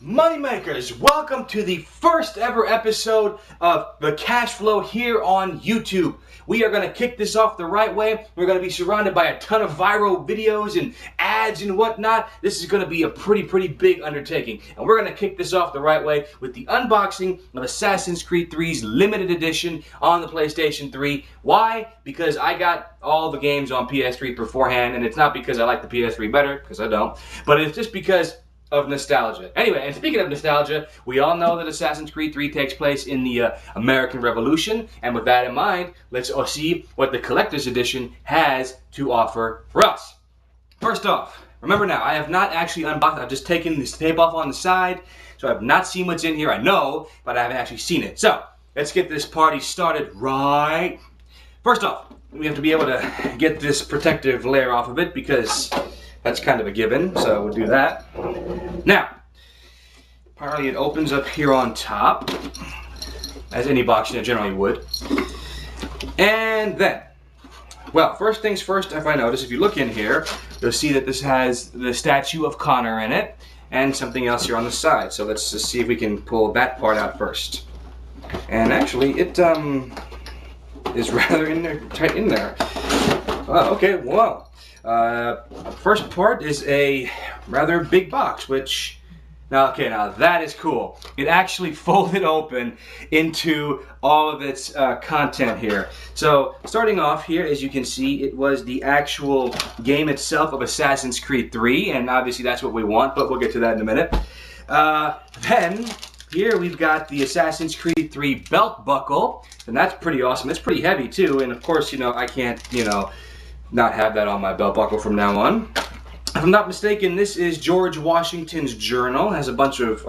Moneymakers, welcome to the first ever episode of The Cash Flow here on YouTube. We are going to kick this off the right way. We're going to be surrounded by a ton of viral videos and ads and whatnot. This is going to be a pretty big undertaking. And we're going to kick this off the right way with the unboxing of Assassin's Creed 3's limited edition on the PlayStation 3. Why? Because I got all the games on PS3 beforehand, and it's not because I like the PS3 better, because I don't, but it's just because of nostalgia. Anyway, and speaking of nostalgia, we all know that Assassin's Creed 3 takes place in the American Revolution, and with that in mind, let's see what the Collector's Edition has to offer for us. First off, remember now, I have not actually unboxed, I've just taken this tape off on the side, so I've not seen what's in here. I know, but I haven't actually seen it. So, let's get this party started right. First off, we have to be able to get this protective layer off of it, because that's kind of a given, so we'll do that. Now, apparently it opens up here on top, as any box generally would. And then, well, first things first, if I notice, if you look in here, you'll see that this has the statue of Connor in it, and something else here on the side. So let's just see if we can pull that part out first. And actually, it is rather tight in there. Oh, okay, whoa. First part is a rather big box, which, now that is cool. It actually folded open into all of its content here. So, starting off here, as you can see, it was the actual game itself of Assassin's Creed 3, and obviously that's what we want, but we'll get to that in a minute. Then, here we've got the Assassin's Creed 3 belt buckle, and that's pretty awesome. It's pretty heavy, too, and of course, I can't, not have that on my belt buckle from now on. If I'm not mistaken, this is George Washington's journal. It has a bunch of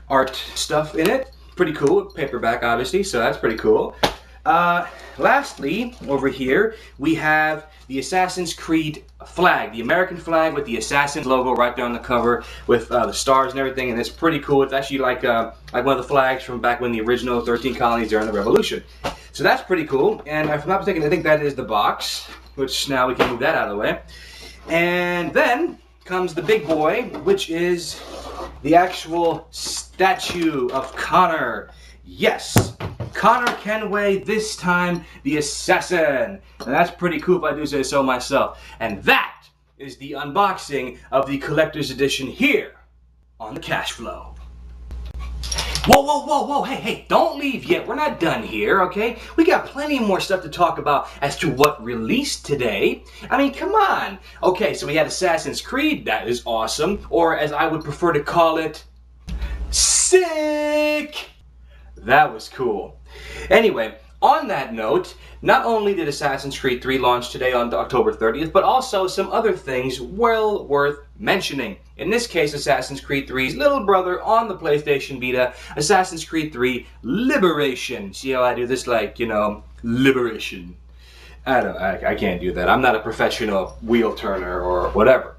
art stuff in it. Pretty cool. Paperback, obviously, so that's pretty cool. Lastly, over here, we have the Assassin's Creed flag, the American flag with the Assassin's logo right there on the cover with the stars and everything, and it's pretty cool. It's actually like one of the flags from back when the original 13 colonies during the Revolution. So that's pretty cool, and if I'm not mistaken, I think that is the box, which now we can move that out of the way. And then comes the big boy, which is the actual statue of Connor. Yes, Connor Kenway, this time the assassin. And that's pretty cool if I do say so myself. And that is the unboxing of the Collector's Edition here on the Cash Flow. Whoa, hey, don't leave yet. We're not done here, okay? We got plenty more stuff to talk about as to what released today. I mean, come on. Okay, so we had Assassin's Creed, that is awesome. Or as I would prefer to call it, sick! That was cool. Anyway, on that note, not only did Assassin's Creed 3 launch today on October 30th, but also some other things well worth mentioning. In this case, Assassin's Creed 3's little brother on the PlayStation Vita, Assassin's Creed 3 Liberation. See how I do this, like, liberation. I can't do that. I'm not a professional wheel turner or whatever.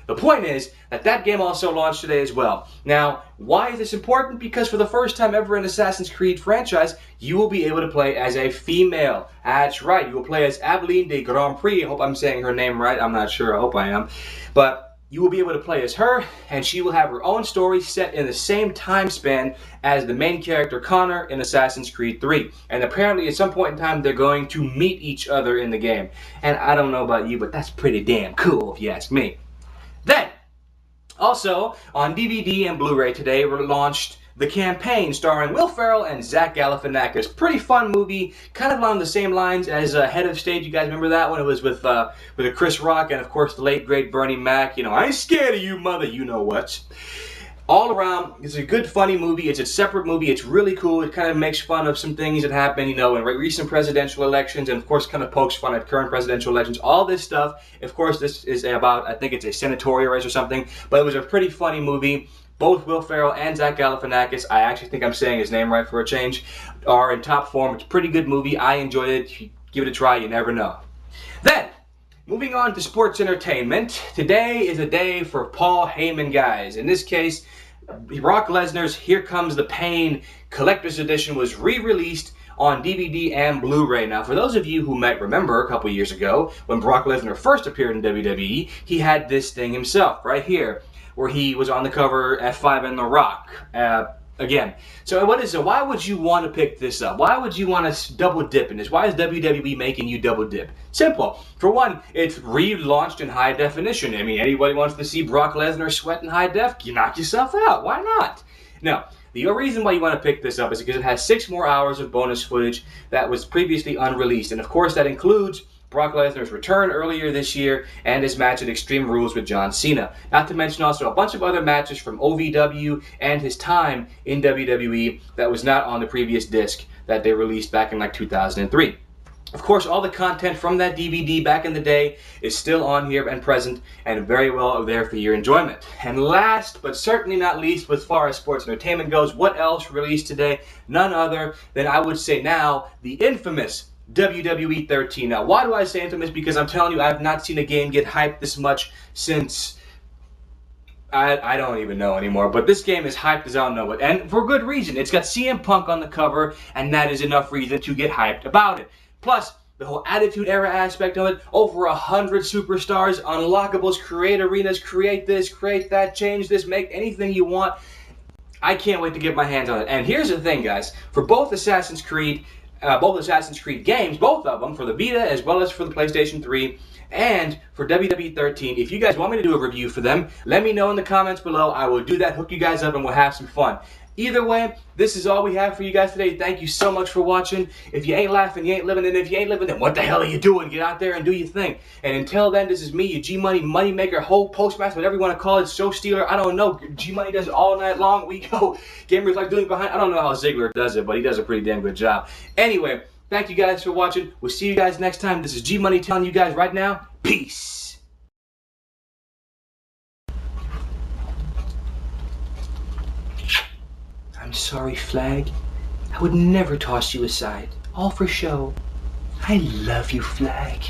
The point is that that game also launched today as well. Now, why is this important? Because for the first time ever in Assassin's Creed franchise, you will be able to play as a female. That's right, you will play as Aveline de Grand Prix. I hope I'm saying her name right. I'm not sure. I hope I am. But you will be able to play as her, and she will have her own story set in the same time span as the main character Connor in Assassin's Creed 3. And apparently at some point in time, they're going to meet each other in the game. And I don't know about you, but that's pretty damn cool if you ask me. Then, also, on DVD and Blu-ray today, were launched The Campaign, starring Will Ferrell and Zach Galifianakis. Pretty fun movie, kind of along the same lines as Head of Stage. You guys remember that one? It was with Chris Rock and, of course, the late, great Bernie Mac. I ain't scared of you, mother, you know what. All around, it's a good, funny movie. It's a separate movie. It's really cool. It kind of makes fun of some things that happen, in recent presidential elections, and of course, kind of pokes fun at current presidential elections. All this stuff. Of course, this is about, I think it's a senatorial race or something, but it was a pretty funny movie. Both Will Ferrell and Zach Galifianakis, I actually think I'm saying his name right for a change, are in top form. It's a pretty good movie. I enjoyed it. Give it a try. You never know. Then, moving on to sports entertainment, today is a day for Paul Heyman, guys. In this case, Brock Lesnar's Here Comes the Pain Collector's Edition was re-released on DVD and Blu-ray. Now, for those of you who might remember a couple years ago, when Brock Lesnar first appeared in WWE, he had this thing himself, right here. where he was on the cover F5 in The Rock. Again, so what is it? Why would you want to pick this up? Why would you want to double dip in this? Why is WWE making you double dip? Simple. For one, it's relaunched in high definition. I mean, anybody wants to see Brock Lesnar sweat in high def? You knock yourself out. Why not? Now, the reason why you want to pick this up is because it has 6 more hours of bonus footage that was previously unreleased. And of course, that includes Brock Lesnar's return earlier this year and his match at Extreme Rules with John Cena. Not to mention also a bunch of other matches from OVW and his time in WWE that was not on the previous disc that they released back in like 2003. Of course, all the content from that DVD back in the day is still on here and present and very well there for your enjoyment. And last, but certainly not least, as far as sports entertainment goes, what else released today? None other than, I would say now, the infamous WWE 13. Now, why do I say infamous? Because I'm telling you, I have not seen a game get hyped this much since I don't even know anymore. But this game is hyped as I don't know it. And for good reason. It's got CM Punk on the cover, and that is enough reason to get hyped about it. Plus, the whole Attitude Era aspect of it, over 100 superstars, unlockables, create arenas, create this, create that, change this, make anything you want. I can't wait to get my hands on it. And here's the thing, guys. For both Assassin's Creed games, both of them, for the Vita as well as for the PlayStation 3, and for WWE 13, if you guys want me to do a review for them, let me know in the comments below. I will do that, hook you guys up, and we'll have some fun. Either way, this is all we have for you guys today. Thank you so much for watching. If you ain't laughing, you ain't living. And if you ain't living, then what the hell are you doing? Get out there and do your thing. And until then, this is me, your G-Money Moneymaker, Hoe, Postmaster, whatever you want to call it, Show Stealer. I don't know. G-Money does it all night long. We go. Gamers like doing behind. I don't know how Ziggler does it, but he does a pretty damn good job. Anyway, thank you guys for watching. We'll see you guys next time. This is G-Money telling you guys right now, peace. I'm sorry, Flag. I would never toss you aside. All for show. I love you, Flag.